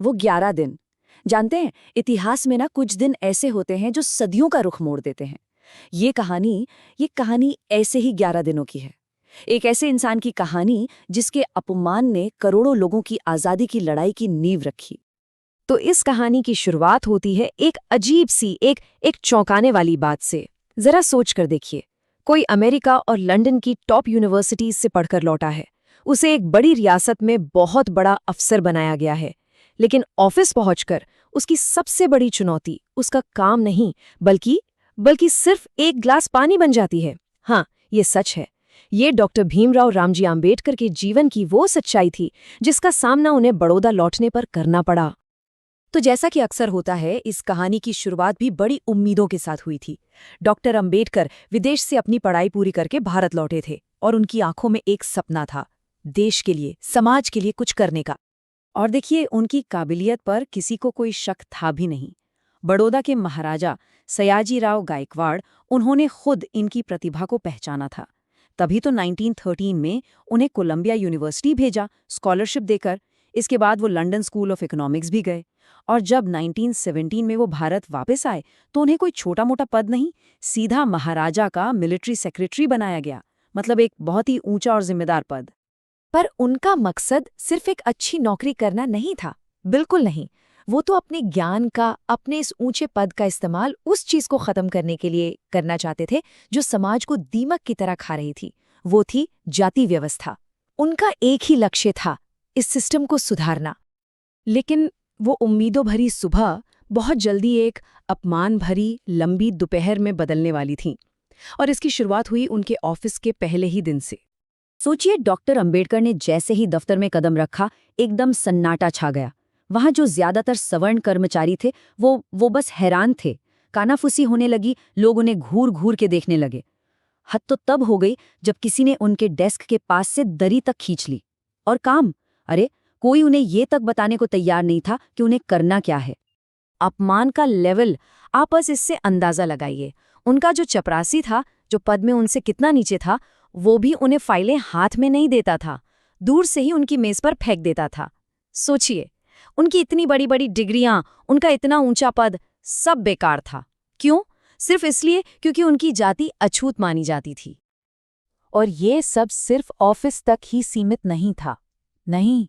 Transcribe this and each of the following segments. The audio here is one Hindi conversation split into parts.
वो 11 दिन। जानते हैं, इतिहास में ना कुछ दिन ऐसे होते हैं जो सदियों का रुख मोड़ देते हैं। ये कहानी ऐसे ही 11 दिनों की है। एक ऐसे इंसान की कहानी जिसके अपमान ने करोड़ों लोगों की आजादी की लड़ाई की नींव रखी। तो इस कहानी की शुरुआत होती है एक अजीब सी एक चौंकाने वाली बात से। जरा सोच कर देखिए, कोई अमेरिका और लंदन की टॉप यूनिवर्सिटीज से पढ़कर लौटा है। उसे एक बड़ी रियासत में बहुत बड़ा अफसर बनाया गया है। लेकिन ऑफिस पहुंचकर उसकी सबसे बड़ी चुनौती उसका काम नहीं, बल्कि सिर्फ एक ग्लास पानी बन जाती है। हाँ, ये सच है। ये डॉक्टर भीमराव रामजी आम्बेडकर के जीवन की वो सच्चाई थी जिसका सामना उन्हें बड़ौदा लौटने पर करना पड़ा। तो जैसा कि अक्सर होता है, इस कहानी की शुरुआत भी बड़ी उम्मीदों के साथ हुई थी। डॉक्टर अंबेडकर विदेश से अपनी पढ़ाई पूरी करके भारत लौटे थे और उनकी आंखों में एक सपना था, देश के लिए, समाज के लिए कुछ करने का। और देखिए, उनकी काबिलियत पर किसी को कोई शक था भी नहीं। बड़ौदा के महाराजा सयाजीराव गायकवाड़, उन्होंने खुद इनकी प्रतिभा को पहचाना था। तभी तो 1913 में उन्हें कोलंबिया यूनिवर्सिटी भेजा, स्कॉलरशिप देकर। इसके बाद वो लंदन स्कूल ऑफ इकोनॉमिक्स भी गए। और जब 1917 में वो भारत वापस आए तो उन्हें कोई छोटा मोटा पद नहीं, सीधा महाराजा का मिलिट्री सेक्रेटरी बनाया गया। मतलब एक बहुत ही ऊंचा और जिम्मेदार पद। पर उनका मकसद सिर्फ एक अच्छी नौकरी करना नहीं था, बिल्कुल नहीं। वो तो अपने ज्ञान का, अपने इस ऊंचे पद का इस्तेमाल उस चीज को खत्म करने के लिए करना चाहते थे जो समाज को दीमक की तरह खा रही थी। वो थी जाति व्यवस्था। उनका एक ही लक्ष्य था, इस सिस्टम को सुधारना। लेकिन वो उम्मीदों भरी सुबह बहुत जल्दी एक अपमान भरी लंबी दोपहर में बदलने वाली थी। और इसकी शुरुआत हुई उनके ऑफिस के पहले ही दिन से। सोचिए, डॉक्टर अंबेडकर ने जैसे ही दफ्तर में कदम रखा, एकदम सन्नाटा छा गया। वहां जो ज्यादातर सवर्ण कर्मचारी थे वो बस हैरान थे। कानाफूसी होने लगी, लोग उन्हें घूर घूर के देखने लगे। हद तो तब हो गई जब किसी ने उनके डेस्क के पास से दरी तक खींच ली। और काम, अरे कोई उन्हें ये तक बताने को तैयार नहीं था कि उन्हें करना क्या है। अपमान का लेवल आप बस इससे अंदाजा लगाइए। उनका जो चपरासी था, जो पद में उनसे कितना नीचे था, वो भी उन्हें फाइलें हाथ में नहीं देता था, दूर से ही उनकी मेज पर फेंक देता था। सोचिए, उनकी इतनी बड़ी बड़ी डिग्रियां, उनका इतना ऊंचा पद, सब बेकार था। क्यों? सिर्फ इसलिए क्योंकि उनकी जाति अछूत मानी जाती थी। और ये सब सिर्फ ऑफिस तक ही सीमित नहीं था। नहीं,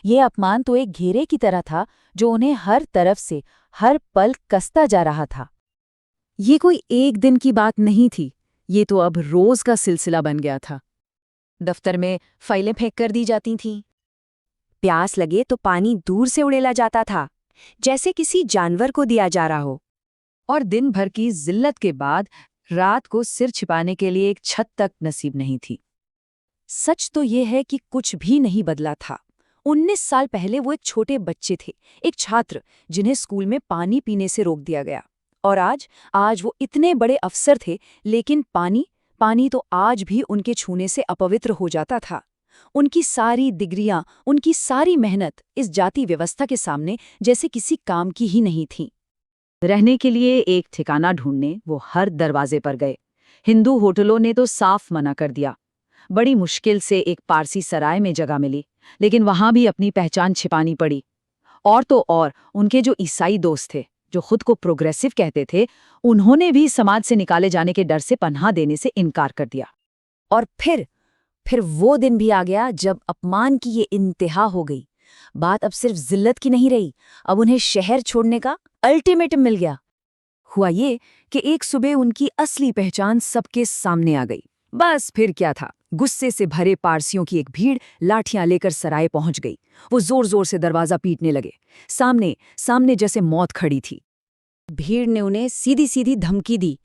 ये अपमान तो एक घेरे की तरह था जो उन्हें हर तरफ से हर पल कसता जा रहा था। ये कोई एक दिन की बात नहीं थी, ये तो अब रोज का सिलसिला बन गया था। दफ्तर में फाइलें फेंक कर दी जाती थीं। प्यास लगे तो पानी दूर से उड़ेला जाता था, जैसे किसी जानवर को दिया जा रहा हो। और दिन भर की जिल्लत के बाद रात को सिर छिपाने के लिए एक छत तक नसीब नहीं थी। सच तो ये है कि कुछ भी नहीं बदला था। 19 साल पहले वो एक छोटे बच्चे थे, एक छात्र जिन्हें स्कूल में पानी पीने से रोक दिया गया। और आज वो इतने बड़े अफसर थे, लेकिन पानी तो आज भी उनके छूने से अपवित्र हो जाता था। उनकी सारी डिग्रियां, उनकी सारी मेहनत इस जाति व्यवस्था के सामने जैसे किसी काम की ही नहीं थी। रहने के लिए एक ठिकाना ढूंढने वो हर दरवाजे पर गए। हिंदू होटलों ने तो साफ मना कर दिया। बड़ी मुश्किल से एक पारसी सराय में जगह मिली, लेकिन वहां भी अपनी पहचान छिपानी पड़ी। और तो और उनके जो ईसाई दोस्त थे, जो खुद को प्रोग्रेसिव कहते थे, उन्होंने भी समाज से निकाले जाने के डर से पनाह देने से इनकार कर दिया। और फिर वो दिन भी आ गया जब अपमान की ये इंतहा हो गई। बात अब सिर्फ जिल्लत की नहीं रही, अब उन्हें शहर छोड़ने का अल्टीमेटम मिल गया। हुआ ये कि एक सुबह उनकी असली पहचान सबके सामने आ गई। बस फिर क्या था, गुस्से से भरे पारसियों की एक भीड़ लाठियां लेकर सराय पहुंच गई। वो जोर जोर से दरवाजा पीटने लगे। सामने जैसे मौत खड़ी थी। भीड़ ने उन्हें सीधी सीधी धमकी दी,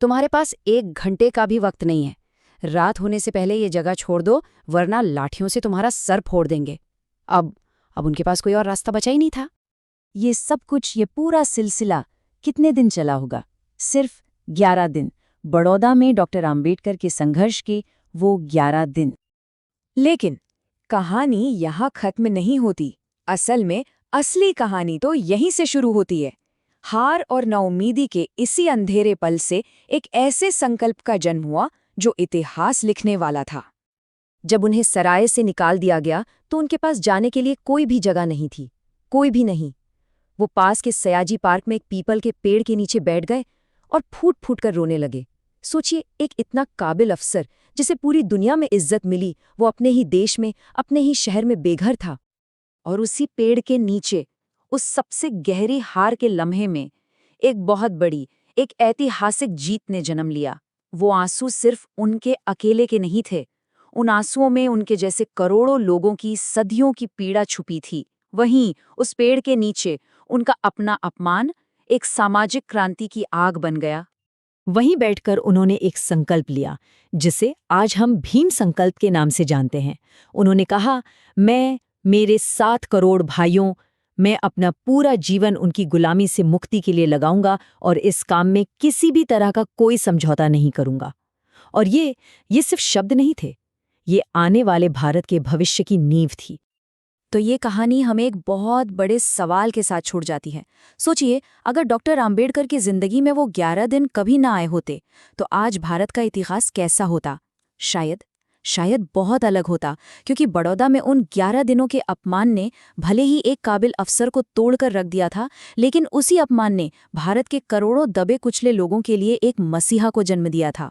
तुम्हारे पास 1 घंटे का भी वक्त नहीं है। रात होने से पहले ये जगह छोड़ दो, वरना लाठियों से तुम्हारा सर फोड़ देंगे। अब उनके पास कोई और रास्ता बचा ही नहीं था। ये सब कुछ, ये पूरा सिलसिला कितने दिन चला होगा? सिर्फ 11 दिन। बड़ौदा में डॉक्टर आम्बेडकर के संघर्ष के वो 11 दिन। लेकिन कहानी यहाँ खत्म नहीं होती। असल में असली कहानी तो यहीं से शुरू होती है। हार और नाउम्मीदी के इसी अंधेरे पल से एक ऐसे संकल्प का जन्म हुआ जो इतिहास लिखने वाला था। जब उन्हें सराय से निकाल दिया गया तो उनके पास जाने के लिए कोई भी जगह नहीं थी। कोई भी नहीं। वो पास के सयाजी पार्क में एक पीपल के पेड़ के नीचे बैठ गए और फूट फूट कर रोने लगे। सोचिए, एक इतना काबिल अफसर जिसे पूरी दुनिया में इज्जत मिली, वो अपने ही देश में, अपने ही शहर में बेघर था। और उसी पेड़ के नीचे, उस सबसे गहरी हार के लम्हे में, एक बहुत बड़ी, एक ऐतिहासिक जीत ने जन्म लिया। वो आंसू सिर्फ उनके अकेले के नहीं थे। उन आंसुओं में उनके जैसे करोड़ों लोगों की सदियों की पीड़ा छुपी थी। वहीं उस पेड़ के नीचे उनका अपना अपमान एक सामाजिक क्रांति की आग बन गया। वहीं बैठकर उन्होंने एक संकल्प लिया, जिसे आज हम भीम संकल्प के नाम से जानते हैं। उन्होंने कहा, मैं, मेरे 7 करोड़ भाइयों, मैं अपना पूरा जीवन उनकी गुलामी से मुक्ति के लिए लगाऊंगा और इस काम में किसी भी तरह का कोई समझौता नहीं करूंगा। और ये सिर्फ शब्द नहीं थे, ये आने वाले भारत के भविष्य की नींव थी। तो ये कहानी हमें एक बहुत बड़े सवाल के साथ छोड़ जाती है। सोचिए, अगर डॉक्टर आम्बेडकर की जिंदगी में वो 11 दिन कभी ना आए होते, तो आज भारत का इतिहास कैसा होता? शायद बहुत अलग होता, क्योंकि बड़ौदा में उन 11 दिनों के अपमान ने भले ही एक काबिल अफसर को तोड़कर रख दिया था, लेकिन उसी अपमान ने भारत के करोड़ों दबे कुचले लोगों के लिए एक मसीहा को जन्म दिया था।